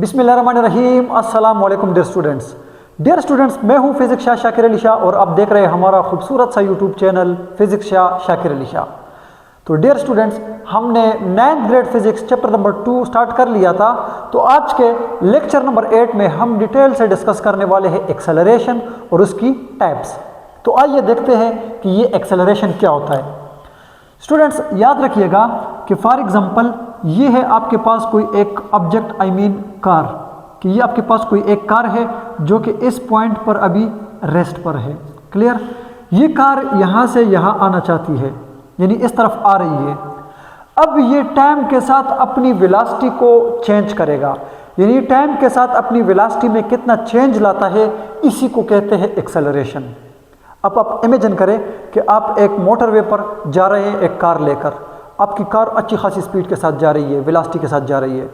बिस्मिल्लाहिर्रहमानिर्रहीम। अस्सलाम वालेकुम डियर स्टूडेंट्स, मैं हूं फिजिक्स शाह शाकिर अली शाह और आप देख रहे हैं हमारा खूबसूरत सा YouTube channel physics Shah Shakir Ali Shah. तो डियर स्टूडेंट्स, हमने 9th grade physics chapter number 2 start कर लिया था। तो आज के लेक्चर नंबर 8 में हम डिटेल से डिस्कस करने वाले हैं एक्सेलरेशन और उसकी टाइप्स। तो आइए देखते हैं कि ये एक्सेलरेशन क्या होता है। स्टूडेंट्स याद रखिएगा कि फॉर एग्जांपल ये है आपके पास कोई एक ऑब्जेक्ट, कार, कि ये आपके पास कोई एक कार है जो कि इस पॉइंट पर अभी रेस्ट पर है। क्लियर? ये कार यहाँ से यहाँ आना चाहती है, यानी इस तरफ आ रही है। अब ये टाइम के साथ अपनी वेलोसिटी को चेंज करेगा, यानी टाइम के साथ अपनी वेलोसिटी में कितना चेंज लाता है, इसी को कहते हैं एक्सेलरेशन। अब आप इमेजिन करें कि आप एक मोटरवे पर जा रहे हैं एक कार लेकर। आपकी कार अच्छी खासी स्पीड के साथ जा रही है, वेलोसिटी के साथ जा रही है,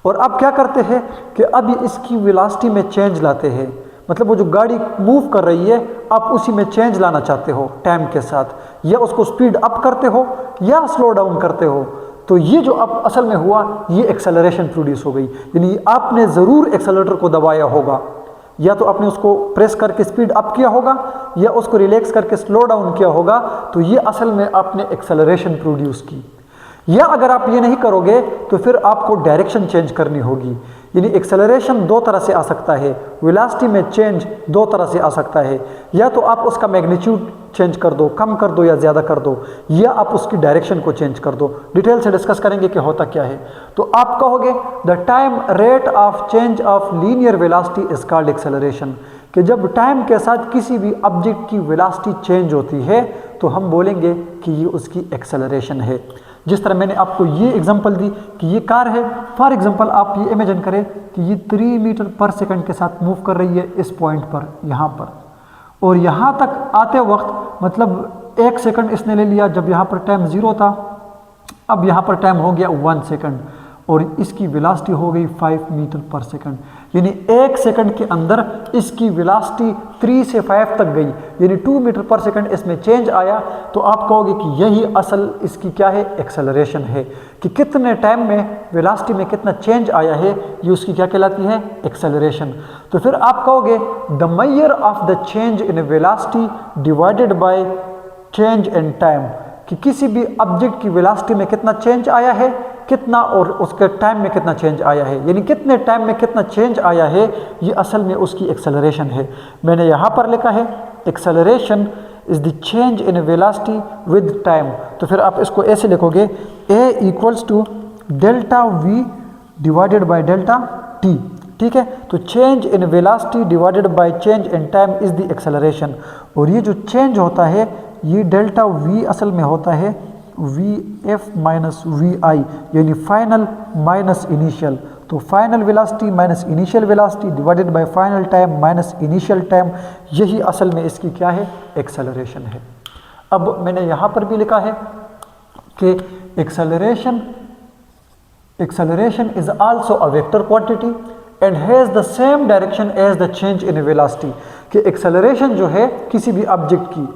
और आप क्या करते हैं कि अब इसकी वेलोसिटी में चेंज लाते हैं। मतलब वो जो गाड़ी मूव कर रही है, आप उसी में चेंज लाना चाहते हो टाइम के साथ, या उसको स्पीड अप करते हो या स्लो डाउन करते हो। तो ये जो अब असल में हुआ, ये एक्सेलरेशन प्रोड्यूस हो गई। यानी आपने ज़रूर एक्सेलरेटर को दबाया होगा, या तो आपने उसको प्रेस करके स्पीड अप किया होगा या उसको रिलैक्स करके स्लो डाउन किया होगा। तो ये असल में आपने एक्सेलरेशन प्रोड्यूस की। या अगर आप ये नहीं करोगे तो फिर आपको डायरेक्शन चेंज करनी होगी। यानी एक्सेलरेशन दो तरह से आ सकता है, वेलोसिटी में चेंज दो तरह से आ सकता है। या तो आप उसका मैग्नीट्यूड चेंज कर दो, कम कर दो या ज़्यादा कर दो, या आप उसकी डायरेक्शन को चेंज कर दो। डिटेल से डिस्कस करेंगे कि होता क्या है। तो आप कहोगे the time rate of change of linear velocity is called acceleration, कि जब टाइम के साथ किसी भी ऑब्जेक्ट की वेलोसिटी चेंज होती है तो हम बोलेंगे कि ये उसकी एक्सेलरेशन है। जिस तरह मैंने आपको ये एग्जांपल दी कि ये कार है, फॉर एग्जांपल आप ये इमेजिन करें कि ये 3 मीटर पर सेकंड के साथ मूव कर रही है इस पॉइंट पर, यहाँ पर, और यहाँ तक आते वक्त मतलब 1 सेकंड इसने ले लिया जब यहाँ पर टाइम 0 था। अब यहाँ पर टाइम हो गया 1 सेकंड और इसकी वेलोसिटी हो गई 5 मीटर पर सेकंड। यानी 1 सेकंड के अंदर इसकी वेलोसिटी 3 से 5 तक गई, यानी 2 मीटर पर सेकंड इसमें चेंज आया। तो आप कहोगे कि यही असल इसकी क्या है, एक्सेलरेशन है, कि कितने टाइम में वेलोसिटी में कितना चेंज आया है, ये उसकी क्या कहलाती है, एक्सेलरेशन। तो फिर आप कहोगे the measure of the change in velocity divided by change in time, कि किसी भी ऑब्जेक्ट की वेलोसिटी में कितना चेंज आया है, कितना, और उसके टाइम में कितना चेंज आया है, यानी कितने टाइम में कितना चेंज आया है, ये असल में उसकी एक्सेलरेशन है। मैंने यहाँ पर लिखा है acceleration is the change in velocity with time. तो फिर आप इसको ऐसे लिखोगे A equals to delta V divided by delta T। ठीक है, तो change in velocity divided by change in time is the acceleration. और ये जो चेंज होता है, ये डेल्टा V असल में होता है VF माइनस VI, यानी फाइनल माइनस इनिशियल। तो final velocity minus initial velocity divided bye final time minus initial time, यही असल में इसकी क्या है, एक्सेलरेशन है। अब मैंने यहाँ पर भी लिखा है कि acceleration is also a vector quantity and has the same direction as the change in velocity, कि एक्सेलरेशन जो है किसी भी ऑब्जेक्ट की,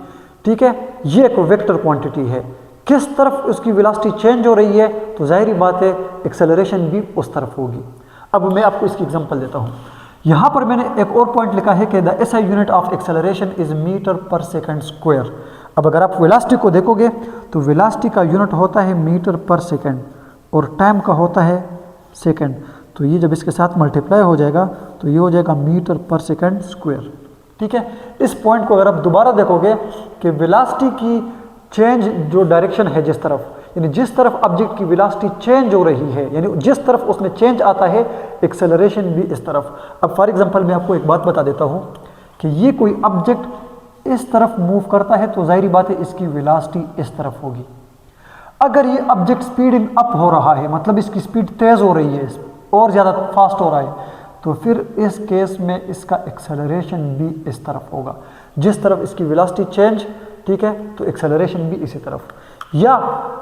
ठीक है, ये एक वेक्टर क्वांटिटी है। किस तरफ उसकी वेलोसिटी चेंज हो रही है तो जाहिर बात है एक्सेलरेशन भी उस तरफ होगी। अब मैं आपको इसकी एग्जांपल देता हूँ। यहाँ पर मैंने एक और पॉइंट लिखा है कि the SI unit of acceleration is metre per second square. अब अगर आप वेलोसिटी को देखोगे तो वेलोसिटी का यूनिट होता है मीटर पर सेकंड और टाइम का होता है सेकंड। तो ये जब इसके साथ मल्टीप्लाई हो जाएगा तो ये हो जाएगा मीटर पर सेकंड स्क्वायर। ठीक है, इस पॉइंट को अगर आप दोबारा देखोगे कि वेलोसिटी की चेंज जो डायरेक्शन है जिस तरफ, यानी जिस तरफ ऑब्जेक्ट की वेलोसिटी चेंज हो रही है, यानी जिस तरफ उसमें चेंज आता है, एक्सेलरेशन भी इस तरफ। अब फॉर एग्जांपल मैं आपको एक बात बता देता हूँ कि ये कोई ऑब्जेक्ट इस तरफ मूव करता है तो जाहिर बात है इसकी वेलोसिटी इस तरफ होगी। अगर ये ऑब्जेक्ट स्पीडिंग अप हो रहा है, मतलब इसकी स्पीड तेज़ हो रही है और ज़्यादा फास्ट हो रहा है, तो फिर इस केस में इसका एक्सेलरेशन भी इस तरफ होगा। जिस तरफ इसकी वेलोसिटी चेंज, ठीक है, तो एक्सेलरेशन भी इसी तरफ। या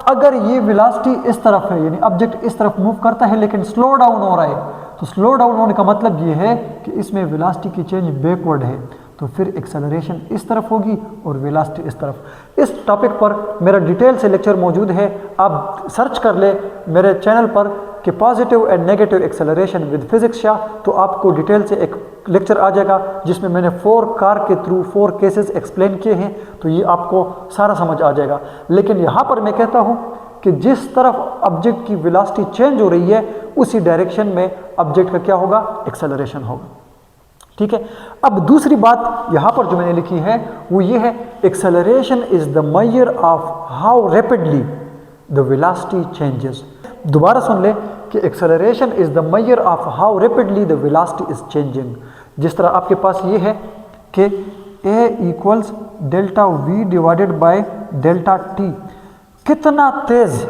अगर ये वेलोसिटी इस तरफ है, यानी ऑब्जेक्ट इस तरफ मूव करता है लेकिन स्लो डाउन हो रहा है, तो स्लो डाउन होने का मतलब ये है कि इसमें वेलोसिटी की चेंज बैकवर्ड है, तो फिर एक्सेलरेशन इस तरफ होगी और वेलोसिटी इस तरफ। इस टॉपिक पर मेरा डिटेल से लेक्चर मौजूद है, आप सर्च कर ले मेरे चैनल पर कि positive and negative acceleration with physics Shah, तो आपको डिटेल से एक लेक्चर आ जाएगा जिसमें मैंने 4 कार के थ्रू 4 केसेस एक्सप्लेन किए हैं, तो ये आपको सारा समझ आ जाएगा। लेकिन यहाँ पर मैं कहता हूँ कि जिस तरफ ऑब्जेक्ट की वेलोसिटी चेंज हो रही है उसी डायरेक्शन में ऑब्जेक्ट का क्या होगा, एक्सेलरेशन होगा। ठीक है, अब दूसरी बात यहाँ पर जो मैंने लिखी है वो ये है, acceleration is the measure of how rapidly the velocity changes. दोबारा सुन ले कि acceleration is the measure of how rapidly the velocity is changing. जिस तरह आपके पास ये है कि A equals delta V divided by delta T, कितना तेज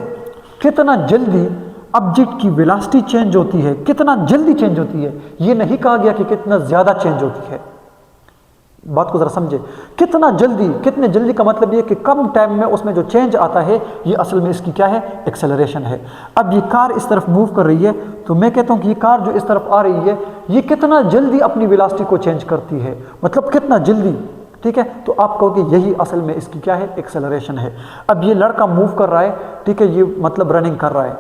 कितना जल्दी ऑब्जेक्ट की वेलोसिटी चेंज होती है, कितना जल्दी चेंज होती है। ये नहीं कहा गया कि कितना ज़्यादा चेंज होती है। बात को ज़रा समझे, कितना जल्दी, कितने जल्दी का मतलब ये कि कम टाइम में उसमें जो चेंज आता है ये असल में इसकी क्या है, एक्सेलरेशन है। अब ये कार इस तरफ मूव कर रही है, तो मैं कहता हूँ कि ये कार जो इस तरफ आ रही है ये कितना जल्दी अपनी वेलोसिटी को चेंज करती है, मतलब कितना जल्दी। ठीक है, तो आप कहोगे यही असल में इसकी क्या है, एक्सेलरेशन है। अब ये लड़का मूव कर रहा है, ठीक है, ये मतलब रनिंग कर रहा है,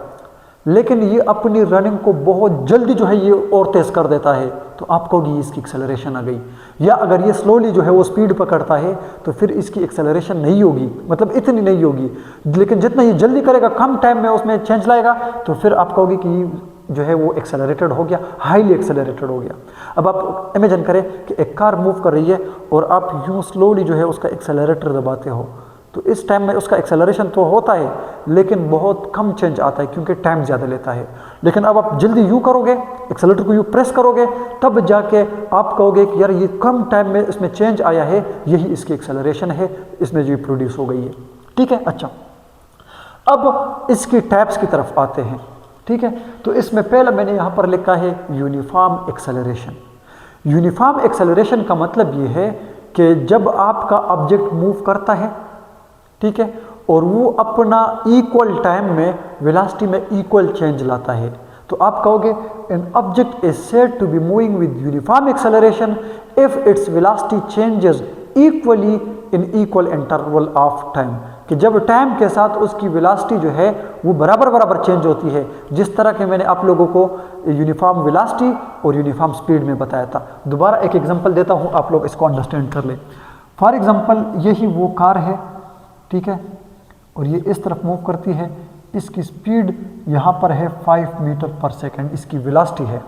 लेकिन ये अपनी रनिंग को बहुत जल्दी जो है ये और तेज़ कर देता है, तो आप कहोगे इसकी एक्सेलरेशन आ गई। या अगर ये स्लोली जो है वो स्पीड पकड़ता है तो फिर इसकी एक्सेलरेशन नहीं होगी, मतलब इतनी नहीं होगी। लेकिन जितना ये जल्दी करेगा, कम टाइम में उसमें चेंज लाएगा, तो फिर आप कहोगे कि जो है वो एक्सेलरेटेड हो गया, हाईली एक्सेलरेटेड हो गया। अब आप इमेजिन करें कि एक कार मूव कर रही है और आप यूँ स्लोली जो है उसका एक्सेलरेटर दबाते हो, तो इस टाइम में उसका एक्सेलरेशन तो होता है लेकिन बहुत कम चेंज आता है क्योंकि टाइम ज़्यादा लेता है। लेकिन अब आप जल्दी यूँ करोगे, एक्सेलरेटर को यूँ प्रेस करोगे, तब जाके आप कहोगे कि यार ये कम टाइम में इसमें चेंज आया है, यही इसकी एक्सेलरेशन है, इसमें जो प्रोड्यूस हो गई है। ठीक है, अच्छा अब इसकी टाइप्स की तरफ आते हैं। ठीक है, तो इसमें पहला मैंने यहाँ पर लिखा है यूनिफॉर्म एक्सेलरेशन। यूनिफॉर्म एक्सेलरेशन का मतलब ये है कि जब आपका ऑब्जेक्ट मूव करता है, ठीक है, और वो अपना इक्वल टाइम में वेलोसिटी में इक्वल चेंज लाता है, तो आप कहोगे an object is said to be moving with uniform acceleration if its velocity changes equally in equal interval of time, कि जब टाइम के साथ उसकी वेलोसिटी जो है वो बराबर चेंज होती है, जिस तरह के मैंने आप लोगों को यूनिफॉर्म वेलोसिटी और यूनिफॉर्म स्पीड में बताया था। दोबारा एक एग्जांपल देता हूँ, आप लोग इसको अंडरस्टैंड कर ले। फॉर एग्जांपल यही वो कार है, ठीक है, और ये इस तरफ मूव करती है, इसकी स्पीड यहाँ पर है 5 मीटर पर सेकेंड, इसकी वेलोसिटी है।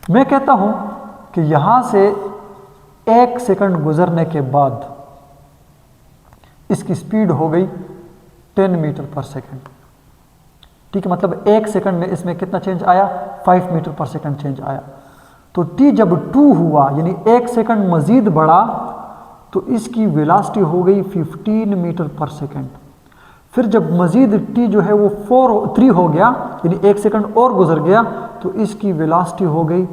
मैं कहता हूँ कि यहाँ से 1 सेकंड गुजरने के बाद इसकी स्पीड हो गई 10 मीटर पर सेकेंड। ठीक है, मतलब 1 सेकंड में इसमें कितना चेंज आया, 5 मीटर पर सेकेंड चेंज आया। तो t जब 2 हुआ, यानी 1 सेकंड मजीद बढ़ा, तो इसकी वेलोसिटी हो गई 15 मीटर पर सेकेंड। फिर जब मजीद t जो है वो 3 हो गया, यानी 1 सेकंड और गुजर गया, तो इसकी वेलोसिटी हो गई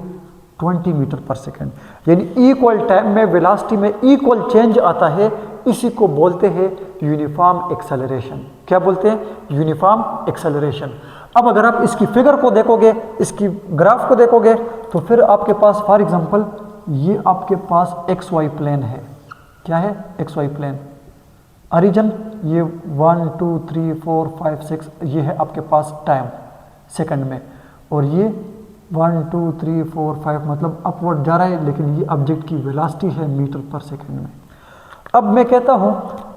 20 मीटर पर सेकेंड। यानी इक्वल टाइम में वेलोसिटी में इक्वल चेंज आता है, इसी को बोलते हैं यूनिफॉर्म एक्सेलरेशन। क्या बोलते हैं, यूनिफॉर्म एक्सेलरेशन। अब अगर आप इसकी फिगर को देखोगे, इसकी ग्राफ को देखोगे, तो फिर आपके पास फॉर एग्जांपल ये आपके पास एक्स वाई प्लेन है। क्या है, एक्स वाई प्लेन। ओरिजिन ये 1 2 3 4 5 6 ये है आपके पास टाइम सेकंड में, और ये 1 2 3 4 5 मतलब अपवर्ड जा रहा है, लेकिन ये ऑब्जेक्ट की वेलोसिटी है मीटर पर सेकंड में। अब मैं कहता हूँ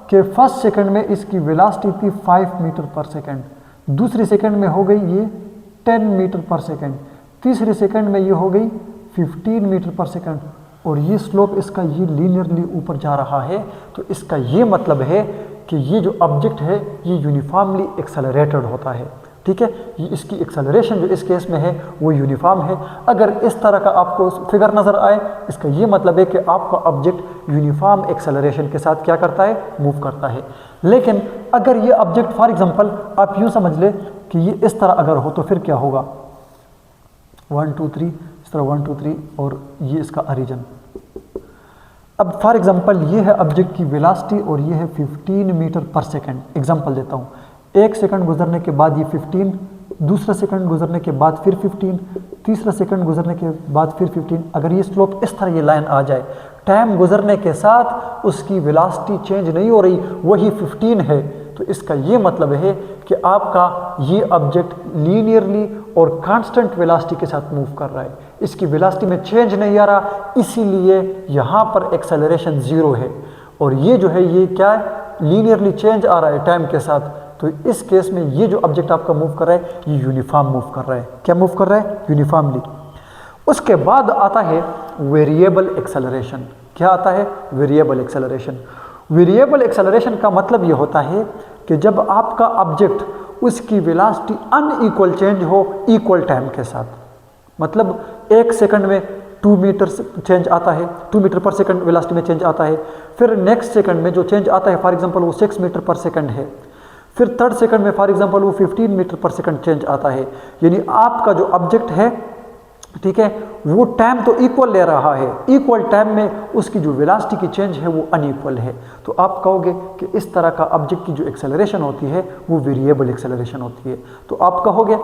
कि फर्स्ट सेकंड में इसकी वेलोसिटी थी 5 मीटर पर सेकंड, दूसरी सेकंड में हो गई ये 10 मीटर पर सेकंड, तीसरी सेकंड में ये हो गई 15 मीटर पर सेकंड, और ये स्लोप इसका ये लीनियरली ऊपर जा रहा है। तो इसका ये मतलब है कि ये जो ऑब्जेक्ट है ये यूनिफॉर्मली एक्सेलरेटेड होता है। ठीक है, ये इसकी एक्सेलरेशन जो इस केस में है वो यूनिफॉर्म है। अगर इस तरह का आपको फिगर नज़र आए, इसका ये मतलब है कि आपका ऑब्जेक्ट यूनिफॉर्म एक्सेलरेशन के साथ क्या करता है, मूव करता है। लेकिन अगर ये ऑब्जेक्ट फॉर एग्जांपल आप यूँ समझ ले कि ये इस तरह अगर हो, तो फिर क्या होगा, 1 2 3 इस तरह 1 2 3, और ये इसका ओरिजिन। अब फॉर एग्जांपल ये है ऑब्जेक्ट की वेलोसिटी और ये है 15 मीटर पर सेकंड। एग्जांपल देता हूँ, 1 सेकंड गुजरने के बाद ये 15, दूसरा सेकंड गुजरने के बाद फिर 15, तीसरा सेकंड गुजरने के बाद फिर 15। अगर ये स्लोप इस तरह ये लाइन आ जाए, टाइम गुजरने के साथ उसकी वेलोसिटी चेंज नहीं हो रही, वही 15 है, तो इसका ये मतलब है कि आपका ये ऑब्जेक्ट लीनियरली और कांस्टेंट वेलोसिटी के साथ मूव कर रहा है, इसकी वेलोसिटी में चेंज नहीं आ रहा, इसीलिए यहाँ पर एक्सेलरेशन 0 है। और ये जो है ये क्या है, लीनियरली चेंज आ रहा है टाइम के साथ, तो इस केस में ये जो ऑब्जेक्ट आपका मूव कर रहा है ये यूनिफॉर्म मूव कर रहा है। क्या मूव कर रहा है? यूनिफॉर्मली। उसके बाद आता है वेरिएबल एक्सेलरेशन। क्या आता है? Variable acceleration. वेरिएबल एक्सेलरेशन का मतलब ये होता है कि जब आपका ऑब्जेक्ट उसकी वेलोसिटी अनइक्वल चेंज हो इक्वल टाइम के साथ, मतलब 1 सेकंड में 2 मीटर चेंज आता है, 2 मीटर पर सेकंड वेलोसिटी में चेंज आता है, फिर नेक्स्ट सेकंड में जो चेंज आता है फॉर एग्जांपल वो 6 मीटर पर सेकंड है, फिर थर्ड सेकंड में फॉर एग्जांपल वो 15 मीटर पर सेकंड चेंज आता है। यानी आपका जो ऑब्जेक्ट है, ठीक है, वो टाइम तो इक्वल ले रहा है, इक्वल टाइम में उसकी जो वेलोसिटी की चेंज है वो अनइक्वल है। तो आप कहोगे कि इस तरह का ऑब्जेक्ट की जो एक्सेलरेशन होती है वो वेरिएबल एक्सेलरेशन होती है। तो आप कहोगे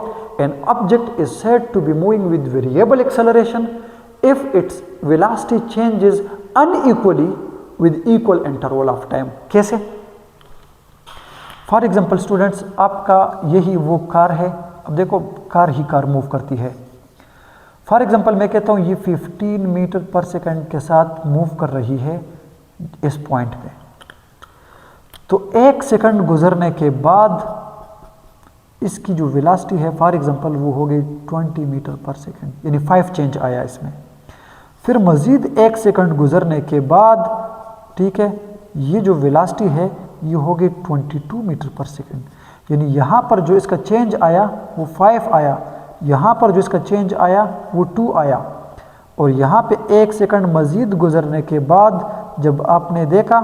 an object is said to be moving with variable acceleration if its velocity changes unequally with equal interval of time. कैसे? फॉर एग्जाम्पल स्टूडेंट्स, आपका यही वो कार है, अब देखो कार मूव करती है। फॉर एग्जाम्पल मैं कहता हूँ ये 15 मीटर पर सेकंड के साथ मूव कर रही है इस पॉइंट पे, तो 1 सेकंड गुजरने के बाद इसकी जो वेलोसिटी है फॉर एग्जांपल वो हो गई 20 मीटर पर सेकंड, यानी 5 चेंज आया इसमें। फिर मज़ीद 1 सेकंड गुजरने के बाद, ठीक है, ये जो वेलोसिटी है ये हो गई 22 मीटर पर सेकंड, यानी यहाँ पर जो इसका चेंज आया वो 5 आया, यहाँ पर जो इसका चेंज आया वो 2 आया, और यहाँ पे 1 सेकंड मज़ीद गुजरने के बाद जब आपने देखा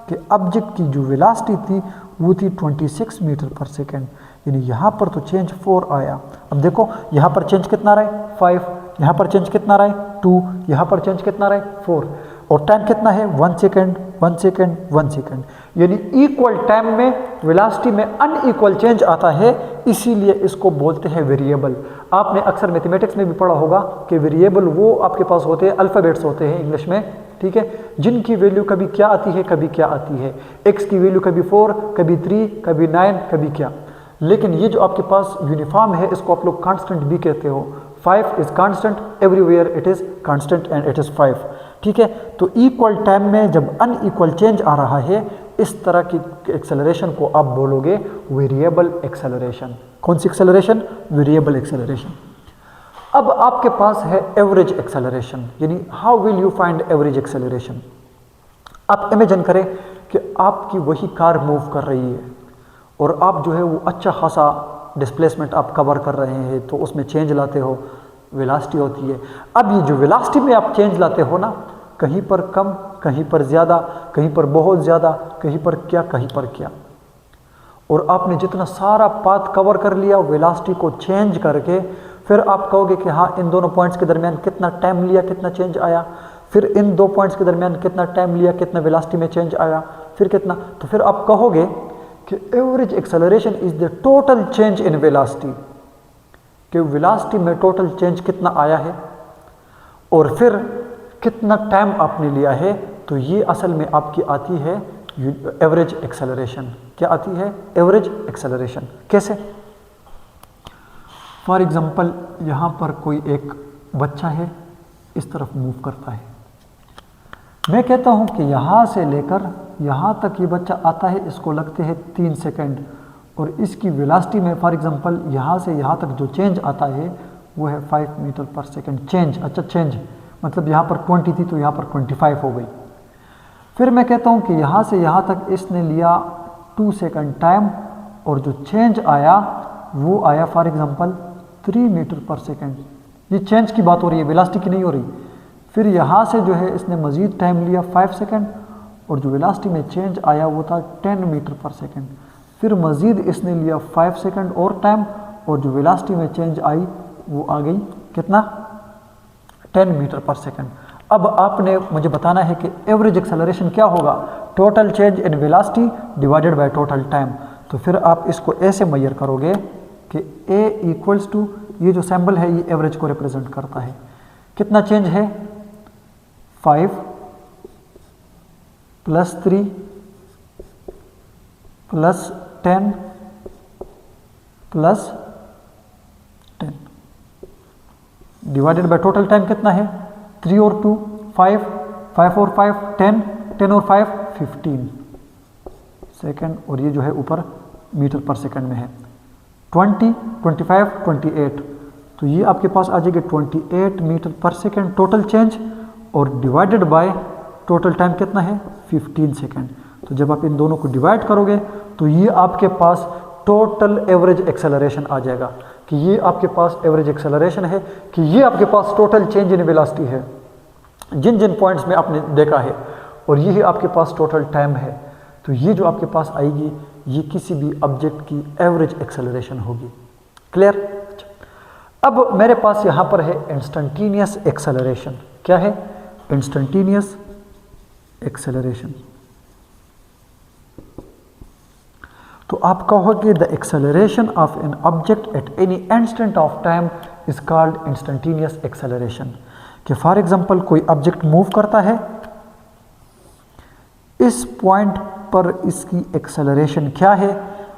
कि ऑब्जेक्ट की जो वेलोसिटी थी वो थी 26 मीटर पर सेकंड, यानी यहाँ पर तो चेंज 4 आया। अब देखो यहाँ पर चेंज कितना रहा है 5, यहाँ पर चेंज कितना रहा है 2, यहाँ पर चेंज कितना रहा है 4, और टाइम कितना है 1 सेकंड 1 सेकंड 1 सेकंड, यानी इक्वल टाइम में वेलोसिटी में अनइक्वल चेंज आता है, इसीलिए इसको बोलते हैं वेरिएबल। आपने अक्सर मैथमेटिक्स में भी पढ़ा होगा कि वेरिएबल वो आपके पास होते हैं, अल्फ़ाबेट्स होते हैं इंग्लिश में, ठीक है, जिनकी वैल्यू कभी क्या आती है कभी क्या आती है, x की वैल्यू कभी 4 कभी 3 कभी 9 कभी क्या। लेकिन ये जो आपके पास यूनिफॉर्म है इसको आप लोग कांस्टेंट भी कहते हो। 5 is constant, everywhere it is constant and it is 5, ठीक है। तो इक्वल टाइम में जब अनइक्वल चेंज आ रहा है इस तरह की एक्सेलरेशन को आप बोलोगे वेरिएबल एक्सेलरेशन। कौन सी एक्सेलरेशन? Variable acceleration. अब आपके पास है एवरेज एक्सेलरेशन, यानी how will you find average acceleration. आप इमेजिन करें कि आपकी वही कार मूव कर रही है और आप जो है वो अच्छा खासा डिस्प्लेसमेंट आप कवर कर रहे हैं, तो उसमें चेंज लाते हो, वेलोसिटी होती है। अब ये जो वेलोसिटी में आप चेंज लाते हो ना, कहीं पर कम, कहीं पर ज़्यादा, कहीं पर बहुत ज़्यादा, कहीं पर क्या, कहीं पर क्या, और आपने जितना सारा पाथ कवर कर लिया वेलोसिटी को चेंज करके, फिर आप कहोगे कि हाँ इन दोनों पॉइंट्स के दरमियान कितना टाइम लिया, कितना चेंज आया, फिर इन 2 पॉइंट्स के दरमियान कितना टाइम लिया, कितना वेलोसिटी में चेंज आया, फिर कितना, तो फिर आप कहोगे कि average acceleration is the total change in velocity, कि वेलोसिटी में टोटल चेंज कितना आया है और फिर कितना टाइम आपने लिया है, तो ये असल में आपकी आती है एवरेज एक्सेलरेशन। क्या आती है? Average acceleration. कैसे? फॉर एग्जांपल यहाँ पर कोई एक बच्चा है, इस तरफ मूव करता है, मैं कहता हूँ कि यहाँ से लेकर यहाँ तक ये बच्चा आता है, इसको लगते हैं 3 सेकंड, और इसकी वेलोसिटी में फॉर एग्जांपल यहाँ से यहाँ तक जो चेंज आता है वो है 5 मीटर पर सेकंड चेंज। अच्छा, चेंज मतलब यहाँ पर 20 थी तो यहाँ पर 25 हो गई। फिर मैं कहता हूँ कि यहाँ से यहाँ तक इसने लिया 2 सेकंड टाइम, और जो चेंज आया वो आया for example 3 metre per second. ये चेंज की बात हो रही है, वेलोसिटी की नहीं हो रही। फिर यहाँ से जो है इसने मज़ीद टाइम लिया 5 सेकंड, और जो वेलोसिटी में चेंज आया वो था 10 मीटर पर सेकंड। फिर मज़ीद इसने लिया 5 सेकंड और टाइम, और जो वेलोसिटी में चेंज आई वो आ गई कितना? 10 मीटर पर सेकंड। अब आपने मुझे बताना है कि एवरेज एक्सेलरेशन क्या होगा? Total change in velocity divided by total time. तो फिर आप इसको ऐसे मेजर करोगे कि A इक्वल्स टू, ये जो सिंबल है ये एवरेज को रिप्रेजेंट करता है। कितना चेंज है? 5 + 3 + 10 plus 10 divided by total time कितना है 3 और 2 5, 5 और 5 10, 10 और 5 15 सेकेंड, और ये जो है ऊपर मीटर पर सेकेंड में है 20, 25, 28, तो ये आपके पास आ जाएगी 28 मीटर पर सेकेंड टोटल चेंज, और डिवाइडेड बाय टोटल टाइम कितना है 15 सेकेंड। तो जब आप इन दोनों को डिवाइड करोगे तो ये आपके पास टोटल एवरेज एक्सेलरेशन आ जाएगा, कि ये आपके पास एवरेज एक्सेलरेशन है, कि ये आपके पास टोटल चेंज इन वेलोसिटी है जिन जिन पॉइंट्स में आपने देखा है, और यही आपके पास टोटल टाइम है। तो ये जो आपके पास आएगी ये किसी भी ऑब्जेक्ट की एवरेज एक्सेलरेशन होगी। क्लियर? अब मेरे पास यहाँ पर है इंस्टेंटेनियस एक्सेलरेशन। क्या है? Instantaneous acceleration. तो आप कहोगे the acceleration of an object at any instant of time is called instantaneous acceleration. कि फॉर एग्जांपल कोई ऑब्जेक्ट मूव करता है, इस पॉइंट पर इसकी एक्सेलरेशन क्या है,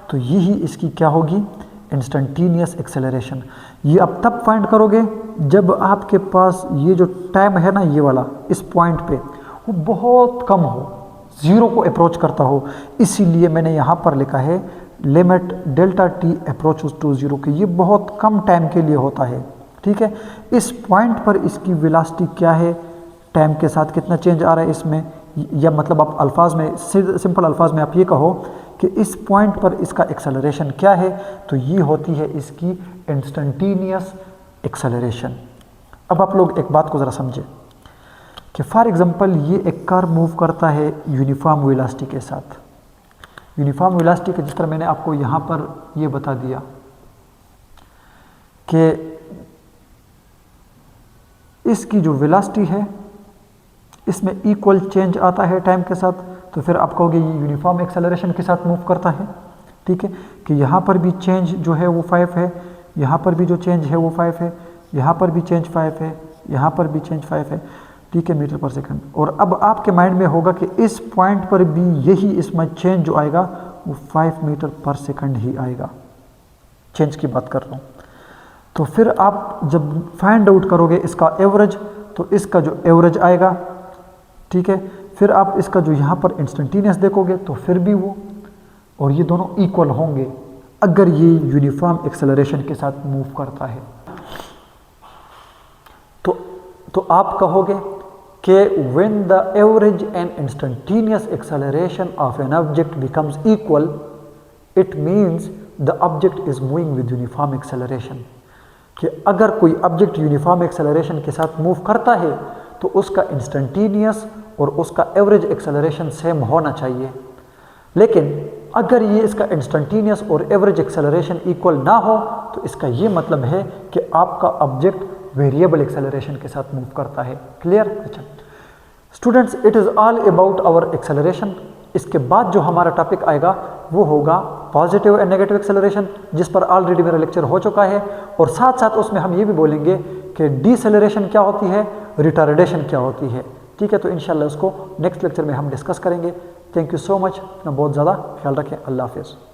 तो यही इसकी क्या होगी इंस्टेंटेनियस एक्सेलरेशन। ये आप तब फाइंड करोगे जब आपके पास ये जो टाइम है ना, ये वाला इस पॉइंट पे वो बहुत कम हो, ज़ीरो को अप्रोच करता हो। इसीलिए मैंने यहाँ पर लिखा है limit delta t approaches to zero, कि ये बहुत कम टाइम के लिए होता है। ठीक है, इस पॉइंट पर इसकी वेलोसिटी क्या है, टाइम के साथ कितना चेंज आ रहा है इसमें, या मतलब आप अल्फाज में सिंपल अल्फाज में आप ये कहो कि इस पॉइंट पर इसका एक्सेलरेशन क्या है, तो ये होती है इसकी इंस्टेंटेनियस एक्सेलरेशन। अब आप लोग एक बात को ज़रा समझे कि फॉर एग्जांपल ये एक कार मूव करता है यूनिफॉर्म वेलोसिटी के साथ। यूनिफॉर्म वेलोसिटी के जिस तरह मैंने आपको यहाँ पर ये बता दिया कि इसकी जो वेलोसिटी है इसमें इक्वल चेंज आता है टाइम के साथ, तो फिर आप कहोगे ये यूनिफॉर्म एक्सेलरेशन के साथ मूव करता है। ठीक है, कि यहाँ पर भी चेंज जो है वो 5 है, यहाँ पर भी जो चेंज है वो 5 है, यहाँ पर भी चेंज 5 है, यहाँ पर भी चेंज 5 है। ठीक है, मीटर पर सेकंड। और अब आपके माइंड में होगा कि इस पॉइंट पर भी यही इसमें चेंज जो आएगा वो 5 मीटर पर सेकंड ही आएगा। चेंज की बात कर रहा हूँ। तो फिर आप जब फाइंड आउट करोगे इसका एवरेज, तो इसका जो एवरेज आएगा, ठीक है, फिर आप इसका जो यहाँ पर इंस्टेंटेनियस देखोगे तो फिर भी वो, और ये दोनों इक्वल होंगे अगर ये यूनिफॉर्म एक्सेलरेशन के साथ मूव करता है। तो आप कहोगे कि when the average and instantaneous acceleration of an object becomes equal, it means the object is moving with uniform acceleration। कि अगर कोई ऑब्जेक्ट यूनिफॉर्म एक्सेलरेशन के साथ मूव करता है तो उसका इंस्टेंटेनियस और उसका एवरेज एक्सेलरेशन सेम होना चाहिए। लेकिन अगर ये इसका इंस्टेंटेनियस और एवरेज एक्सेलरेशन इक्वल ना हो तो इसका ये मतलब है कि आपका ऑब्जेक्ट वेरिएबल एक्सेलरेशन के साथ मूव करता है। क्लियर? अच्छा students, it is all about our acceleration. इसके बाद जो हमारा टॉपिक आएगा वो होगा पॉजिटिव एंड नेगेटिव एक्सेलरेशन, जिस पर ऑलरेडी मेरा लेक्चर हो चुका है, और साथ साथ उसमें हम ये भी बोलेंगे कि डीसेलरेशन क्या होती है, रिटार्डेशन क्या होती है। ठीक है, तो इंशाल्लाह उसको नेक्स्ट लेक्चर में हम डिस्कस करेंगे। Thank you so much. अपना बहुत ज़्यादा ख्याल रखें। अल्लाह हाफिज़।